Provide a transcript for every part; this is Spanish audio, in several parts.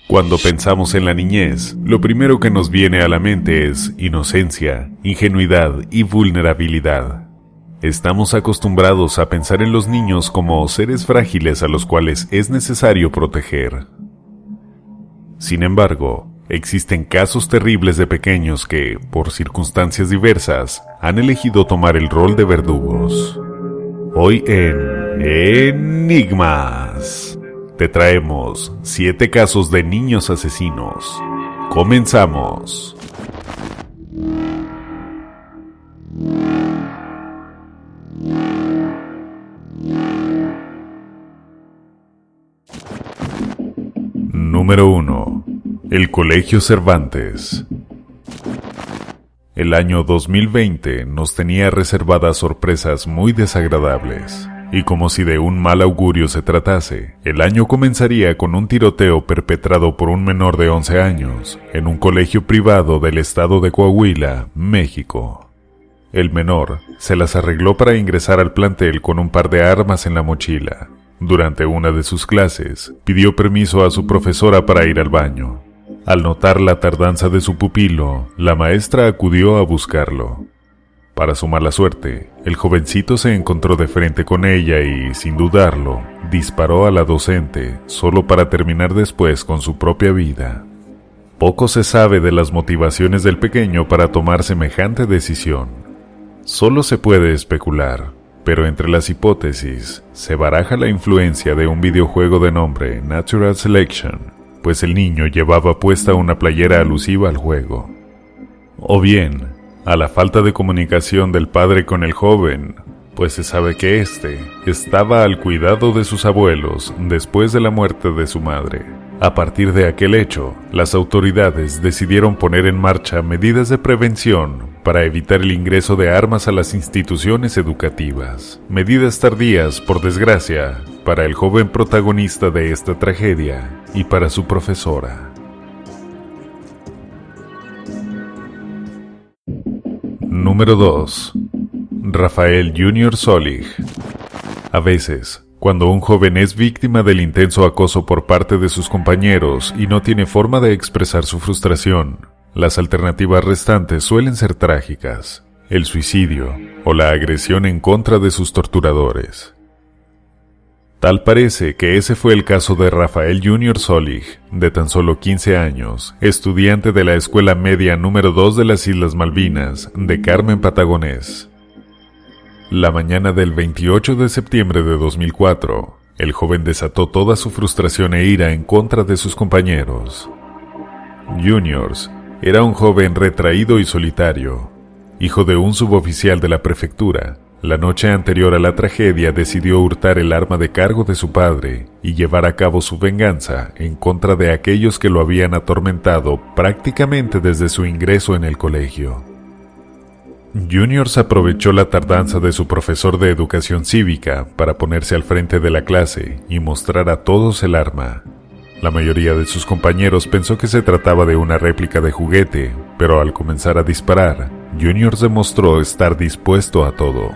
Cuando pensamos en la niñez, lo primero que nos viene a la mente es inocencia, ingenuidad y vulnerabilidad. Estamos acostumbrados a pensar en los niños como seres frágiles a los cuales es necesario proteger. Sin embargo, existen casos terribles de pequeños que, por circunstancias diversas, han elegido tomar el rol de verdugos. Hoy en Enigmas te traemos 7 casos de niños asesinos. Comenzamos. Número 1. El Colegio Cervantes. El año 2020 nos tenía reservadas sorpresas muy desagradables. Y como si de un mal augurio se tratase, el año comenzaría con un tiroteo perpetrado por un menor de 11 años en un colegio privado del estado de Coahuila, México. El menor se las arregló para ingresar al plantel con un par de armas en la mochila. Durante una de sus clases, pidió permiso a su profesora para ir al baño. Al notar la tardanza de su pupilo, la maestra acudió a buscarlo. Para su mala suerte, el jovencito se encontró de frente con ella y, sin dudarlo, disparó a la docente, solo para terminar después con su propia vida. Poco se sabe de las motivaciones del pequeño para tomar semejante decisión. Solo se puede especular, pero entre las hipótesis se baraja la influencia de un videojuego de nombre Natural Selection, pues el niño llevaba puesta una playera alusiva al juego. O bien, a la falta de comunicación del padre con el joven, pues se sabe que éste estaba al cuidado de sus abuelos después de la muerte de su madre. A partir de aquel hecho, las autoridades decidieron poner en marcha medidas de prevención para evitar el ingreso de armas a las instituciones educativas. Medidas tardías, por desgracia, para el joven protagonista de esta tragedia y para su profesora. Número 2. Rafael Junior Solig. A veces, cuando un joven es víctima del intenso acoso por parte de sus compañeros y no tiene forma de expresar su frustración, las alternativas restantes suelen ser trágicas: el suicidio o la agresión en contra de sus torturadores. Tal parece que ese fue el caso de Rafael Junior Solig, de tan solo 15 años, estudiante de la Escuela Media número 2 de las Islas Malvinas, de Carmen, Patagonés. La mañana del 28 de septiembre de 2004, el joven desató toda su frustración e ira en contra de sus compañeros. Juniors era un joven retraído y solitario. Hijo de un suboficial de la prefectura, la noche anterior a la tragedia decidió hurtar el arma de cargo de su padre y llevar a cabo su venganza en contra de aquellos que lo habían atormentado prácticamente desde su ingreso en el colegio. Juniors aprovechó la tardanza de su profesor de educación cívica para ponerse al frente de la clase y mostrar a todos el arma. La mayoría de sus compañeros pensó que se trataba de una réplica de juguete, pero al comenzar a disparar, Juniors demostró estar dispuesto a todo.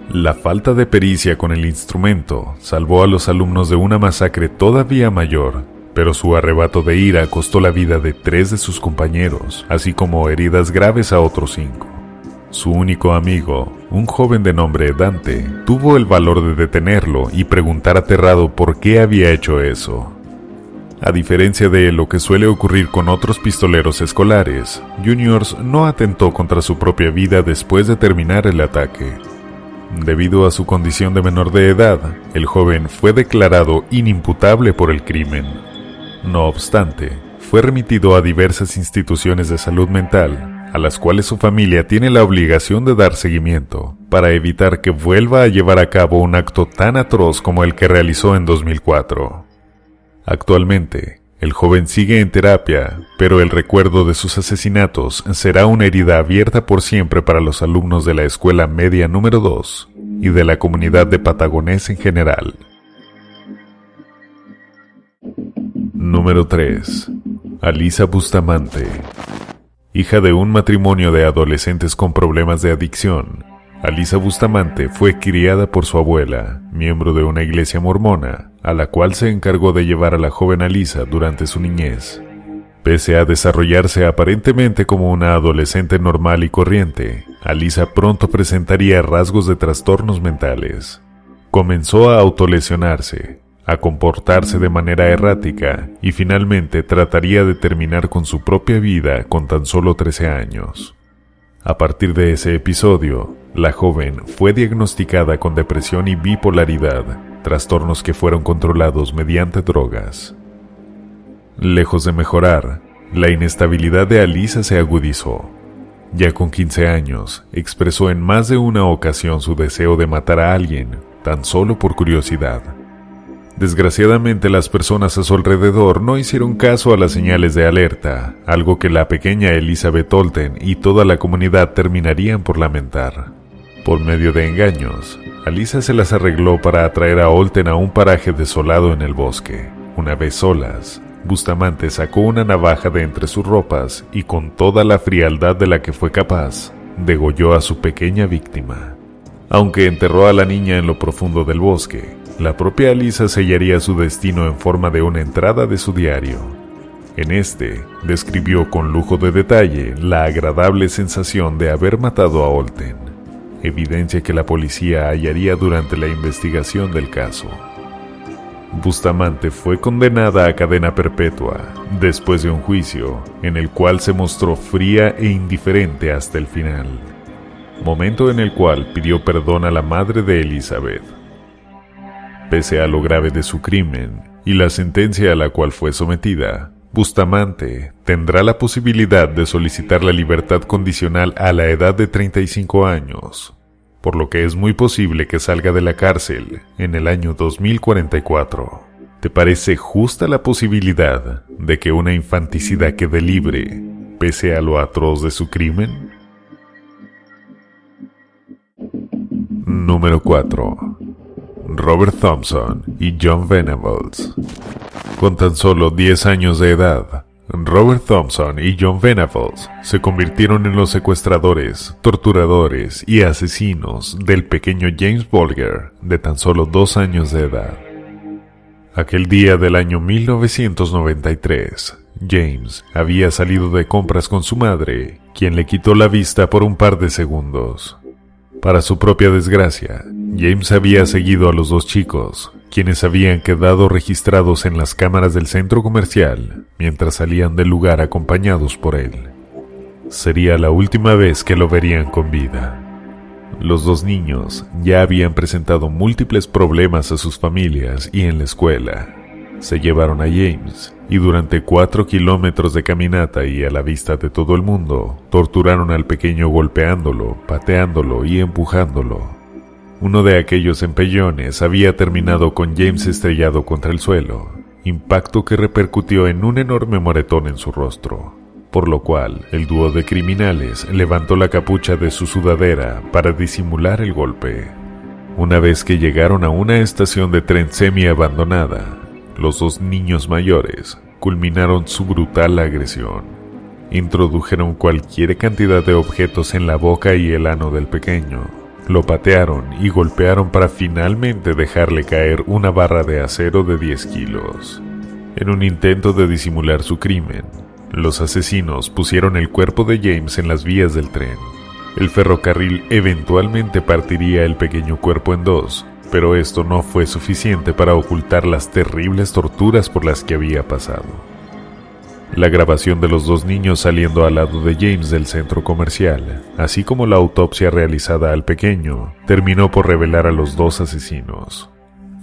La falta de pericia con el instrumento salvó a los alumnos de una masacre todavía mayor, pero su arrebato de ira costó la vida de 3 de sus compañeros, así como heridas graves a otros 5. Su único amigo, un joven de nombre Dante, tuvo el valor de detenerlo y preguntar aterrado por qué había hecho eso. A diferencia de lo que suele ocurrir con otros pistoleros escolares, Juniors no atentó contra su propia vida después de terminar el ataque. Debido a su condición de menor de edad, el joven fue declarado inimputable por el crimen. No obstante, fue remitido a diversas instituciones de salud mental, a las cuales su familia tiene la obligación de dar seguimiento, para evitar que vuelva a llevar a cabo un acto tan atroz como el que realizó en 2004. Actualmente, el joven sigue en terapia, pero el recuerdo de sus asesinatos será una herida abierta por siempre para los alumnos de la Escuela Media número 2 y de la comunidad de Patagonés en general. Número 3. Alisa Bustamante. Hija de un matrimonio de adolescentes con problemas de adicción, Alisa Bustamante fue criada por su abuela, miembro de una iglesia mormona, a la cual se encargó de llevar a la joven Alisa durante su niñez. Pese a desarrollarse aparentemente como una adolescente normal y corriente, Alisa pronto presentaría rasgos de trastornos mentales. Comenzó a autolesionarse, a comportarse de manera errática y finalmente trataría de terminar con su propia vida con tan solo 13 años. A partir de ese episodio, la joven fue diagnosticada con depresión y bipolaridad, trastornos que fueron controlados mediante drogas. Lejos de mejorar, la inestabilidad de Alisa se agudizó. Ya con 15 años, expresó en más de una ocasión su deseo de matar a alguien, tan solo por curiosidad. Desgraciadamente, las personas a su alrededor no hicieron caso a las señales de alerta, algo que la pequeña Elizabeth Olten y toda la comunidad terminarían por lamentar. Por medio de engaños, Alisa se las arregló para atraer a Olten a un paraje desolado en el bosque. Una vez solas, Bustamante sacó una navaja de entre sus ropas y con toda la frialdad de la que fue capaz, degolló a su pequeña víctima. Aunque enterró a la niña en lo profundo del bosque, la propia Alisa sellaría su destino en forma de una entrada de su diario. En este, describió con lujo de detalle la agradable sensación de haber matado a Olten, evidencia que la policía hallaría durante la investigación del caso. Bustamante fue condenada a cadena perpetua, después de un juicio, en el cual se mostró fría e indiferente hasta el final, momento en el cual pidió perdón a la madre de Elizabeth. Pese a lo grave de su crimen y la sentencia a la cual fue sometida, Bustamante tendrá la posibilidad de solicitar la libertad condicional a la edad de 35 años, por lo que es muy posible que salga de la cárcel en el año 2044. ¿Te parece justa la posibilidad de que una infanticida quede libre, pese a lo atroz de su crimen? Número 4. Robert Thompson y John Venables. Con tan solo 10 años de edad, Robert Thompson y John Venables se convirtieron en los secuestradores, torturadores y asesinos del pequeño James Bulger, de tan solo 2 años de edad. Aquel día del año 1993, James había salido de compras con su madre, quien le quitó la vista por un par de segundos. Para su propia desgracia, James había seguido a los dos chicos, quienes habían quedado registrados en las cámaras del centro comercial mientras salían del lugar acompañados por él. Sería la última vez que lo verían con vida. Los dos niños ya habían presentado múltiples problemas a sus familias y en la escuela. Se llevaron a James y durante 4 kilómetros de caminata y a la vista de todo el mundo, torturaron al pequeño golpeándolo, pateándolo y empujándolo. Uno de aquellos empellones había terminado con James estrellado contra el suelo, impacto que repercutió en un enorme moretón en su rostro, por lo cual el dúo de criminales levantó la capucha de su sudadera para disimular el golpe. Una vez que llegaron a una estación de tren semi-abandonada, los dos niños mayores culminaron su brutal agresión. Introdujeron cualquier cantidad de objetos en la boca y el ano del pequeño. Lo patearon y golpearon para finalmente dejarle caer una barra de acero de 10 kilos. En un intento de disimular su crimen, los asesinos pusieron el cuerpo de James en las vías del tren. El ferrocarril eventualmente partiría el pequeño cuerpo en dos, pero esto no fue suficiente para ocultar las terribles torturas por las que había pasado. La grabación de los dos niños saliendo al lado de James del centro comercial, así como la autopsia realizada al pequeño, terminó por revelar a los dos asesinos.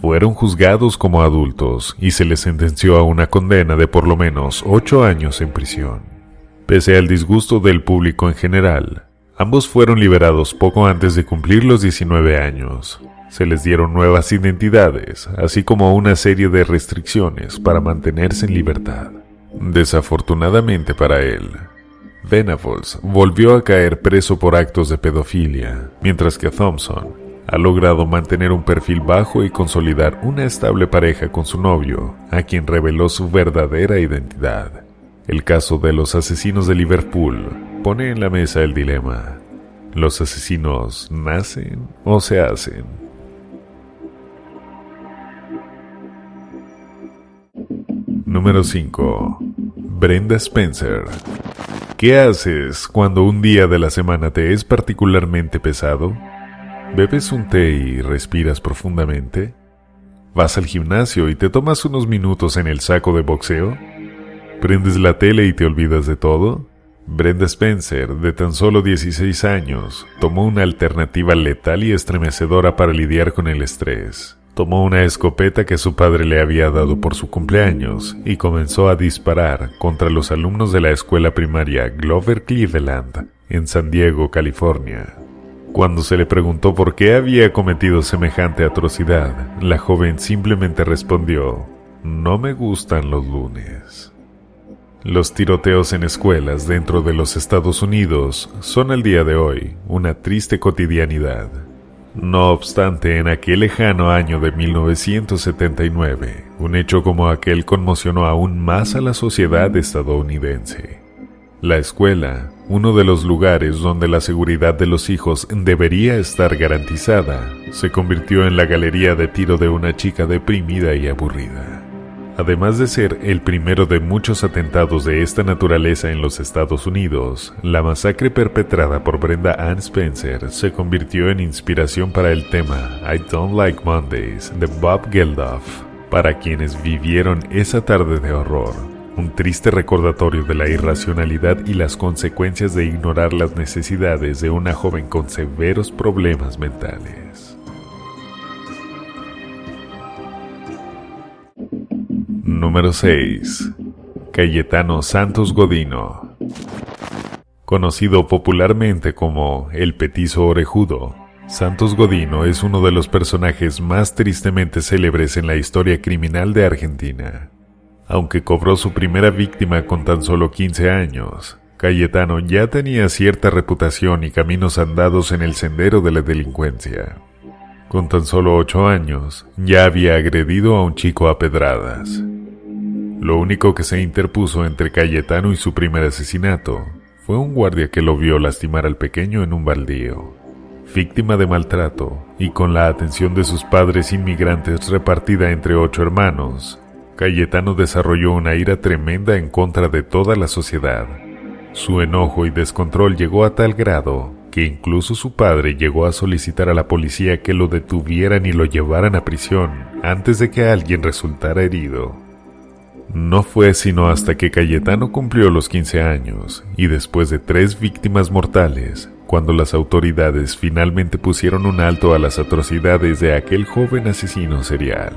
Fueron juzgados como adultos y se les sentenció a una condena de por lo menos 8 años en prisión. Pese al disgusto del público en general, ambos fueron liberados poco antes de cumplir los 19 años. Se les dieron nuevas identidades, así como una serie de restricciones para mantenerse en libertad. Desafortunadamente para él, Venables volvió a caer preso por actos de pedofilia, mientras que Thompson ha logrado mantener un perfil bajo y consolidar una estable pareja con su novio, a quien reveló su verdadera identidad. El caso de los asesinos de Liverpool pone en la mesa el dilema: ¿Los asesinos nacen o se hacen? Número 5. Brenda Spencer. ¿Qué haces cuando un día de la semana te es particularmente pesado? ¿Bebes un té y respiras profundamente? ¿Vas al gimnasio y te tomas unos minutos en el saco de boxeo? ¿Prendes la tele y te olvidas de todo? Brenda Spencer, de tan solo 16 años, tomó una alternativa letal y estremecedora para lidiar con el estrés. Tomó una escopeta que su padre le había dado por su cumpleaños y comenzó a disparar contra los alumnos de la escuela primaria Glover Cleveland, en San Diego, California. Cuando se le preguntó por qué había cometido semejante atrocidad, la joven simplemente respondió: «No me gustan los lunes». Los tiroteos en escuelas dentro de los Estados Unidos son al día de hoy una triste cotidianidad. No obstante, en aquel lejano año de 1979, un hecho como aquel conmocionó aún más a la sociedad estadounidense. La escuela, uno de los lugares donde la seguridad de los hijos debería estar garantizada, se convirtió en la galería de tiro de una chica deprimida y aburrida. Además de ser el primero de muchos atentados de esta naturaleza en los Estados Unidos, la masacre perpetrada por Brenda Ann Spencer se convirtió en inspiración para el tema I Don't Like Mondays de Bob Geldof, para quienes vivieron esa tarde de horror, un triste recordatorio de la irracionalidad y las consecuencias de ignorar las necesidades de una joven con severos problemas mentales. Número 6. Cayetano Santos Godino. Conocido popularmente como el Petizo Orejudo, Santos Godino es uno de los personajes más tristemente célebres en la historia criminal de Argentina. Aunque cobró su primera víctima con tan solo 15 años, Cayetano ya tenía cierta reputación y caminos andados en el sendero de la delincuencia. Con tan solo 8 años, ya había agredido a un chico a pedradas. Lo único que se interpuso entre Cayetano y su primer asesinato fue un guardia que lo vio lastimar al pequeño en un baldío. Víctima de maltrato y con la atención de sus padres inmigrantes repartida entre 8 hermanos, Cayetano desarrolló una ira tremenda en contra de toda la sociedad. Su enojo y descontrol llegó a tal grado que incluso su padre llegó a solicitar a la policía que lo detuvieran y lo llevaran a prisión antes de que alguien resultara herido. No fue sino hasta que Cayetano cumplió los 15 años y después de 3 víctimas mortales, cuando las autoridades finalmente pusieron un alto a las atrocidades de aquel joven asesino serial.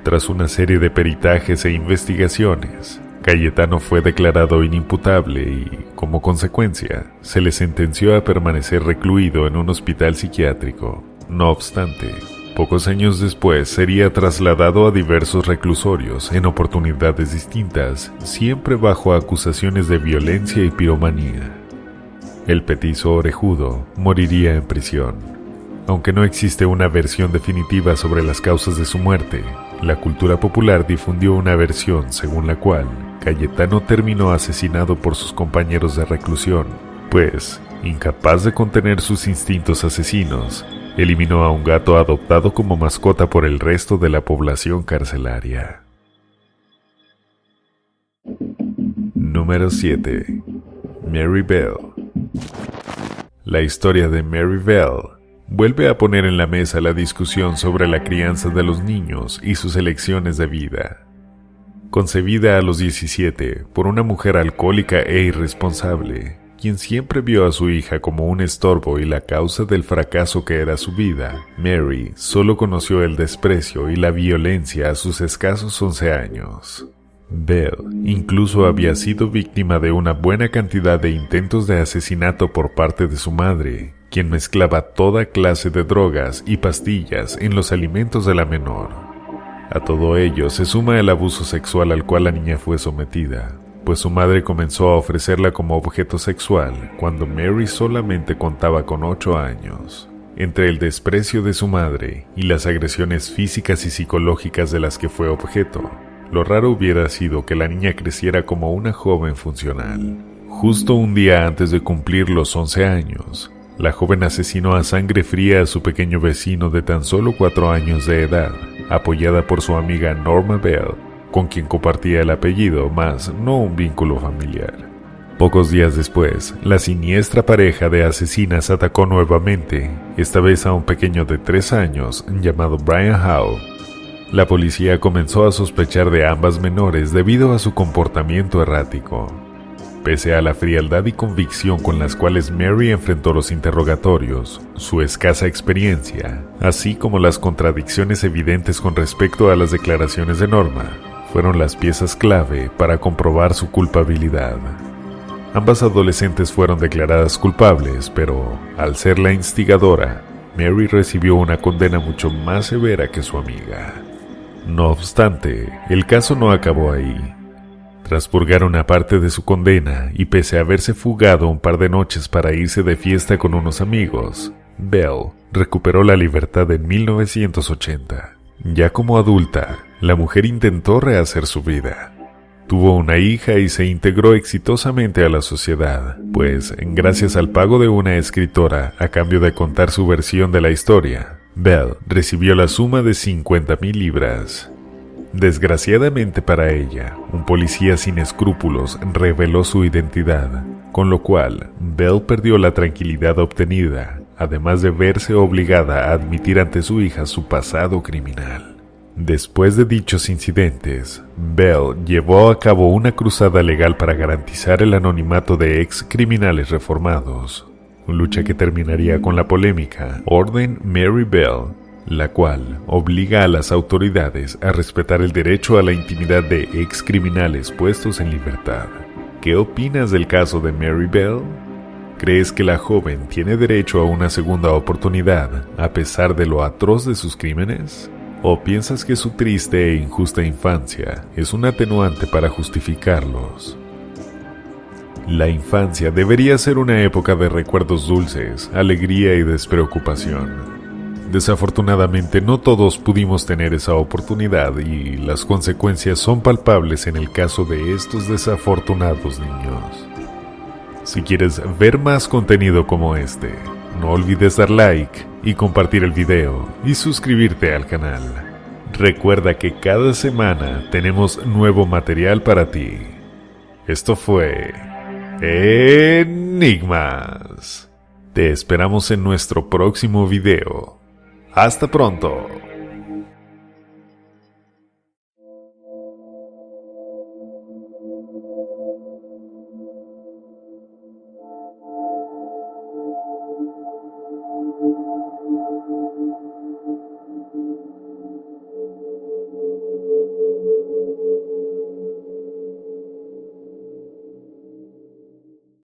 Tras una serie de peritajes e investigaciones, Cayetano fue declarado inimputable y, como consecuencia, se le sentenció a permanecer recluido en un hospital psiquiátrico. No obstante, pocos años después sería trasladado a diversos reclusorios en oportunidades distintas, siempre bajo acusaciones de violencia y piromanía. El Petizo Orejudo moriría en prisión. Aunque no existe una versión definitiva sobre las causas de su muerte, la cultura popular difundió una versión según la cual Cayetano terminó asesinado por sus compañeros de reclusión, pues, incapaz de contener sus instintos asesinos, eliminó a un gato adoptado como mascota por el resto de la población carcelaria. Número 7. Mary Bell. La historia de Mary Bell vuelve a poner en la mesa la discusión sobre la crianza de los niños y sus elecciones de vida. Concebida a los 17 por una mujer alcohólica e irresponsable, quien siempre vio a su hija como un estorbo y la causa del fracaso que era su vida, Mary solo conoció el desprecio y la violencia a sus escasos 11 años. Bell incluso había sido víctima de una buena cantidad de intentos de asesinato por parte de su madre, quien mezclaba toda clase de drogas y pastillas en los alimentos de la menor. A todo ello se suma el abuso sexual al cual la niña fue sometida, pues su madre comenzó a ofrecerla como objeto sexual cuando Mary solamente contaba con 8 años. Entre el desprecio de su madre y las agresiones físicas y psicológicas de las que fue objeto, lo raro hubiera sido que la niña creciera como una joven funcional. Justo un día antes de cumplir los 11 años, la joven asesinó a sangre fría a su pequeño vecino de tan solo 4 años de edad, apoyada por su amiga Norma Bell, con quien compartía el apellido, mas no un vínculo familiar. Pocos días después, la siniestra pareja de asesinas atacó nuevamente, esta vez a un pequeño de 3 años llamado Brian Howe. La policía comenzó a sospechar de ambas menores debido a su comportamiento errático. Pese a la frialdad y convicción con las cuales Mary enfrentó los interrogatorios, su escasa experiencia, así como las contradicciones evidentes con respecto a las declaraciones de Norma, fueron las piezas clave para comprobar su culpabilidad. Ambas adolescentes fueron declaradas culpables, pero, al ser la instigadora, Mary recibió una condena mucho más severa que su amiga. No obstante, el caso no acabó ahí. Tras purgar una parte de su condena y pese a haberse fugado un par de noches para irse de fiesta con unos amigos, Bell recuperó la libertad en 1980. Ya como adulta, la mujer intentó rehacer su vida. Tuvo una hija y se integró exitosamente a la sociedad, pues, gracias al pago de una escritora a cambio de contar su versión de la historia, Bell recibió la suma de 50,000 libras. Desgraciadamente para ella, un policía sin escrúpulos reveló su identidad, con lo cual Bell perdió la tranquilidad obtenida, además de verse obligada a admitir ante su hija su pasado criminal. Después de dichos incidentes, Bell llevó a cabo una cruzada legal para garantizar el anonimato de ex criminales reformados, lucha que terminaría con la polémica Orden Mary Bell, la cual obliga a las autoridades a respetar el derecho a la intimidad de ex criminales puestos en libertad. ¿Qué opinas del caso de Mary Bell? ¿Crees que la joven tiene derecho a una segunda oportunidad a pesar de lo atroz de sus crímenes? ¿O piensas que su triste e injusta infancia es un atenuante para justificarlos? La infancia debería ser una época de recuerdos dulces, alegría y despreocupación. Desafortunadamente no todos pudimos tener esa oportunidad y las consecuencias son palpables en el caso de estos desafortunados niños. Si quieres ver más contenido como este, no olvides dar like y compartir el video y suscribirte al canal. Recuerda que cada semana tenemos nuevo material para ti. Esto fue Enigmas. Te esperamos en nuestro próximo video. ¡Hasta pronto!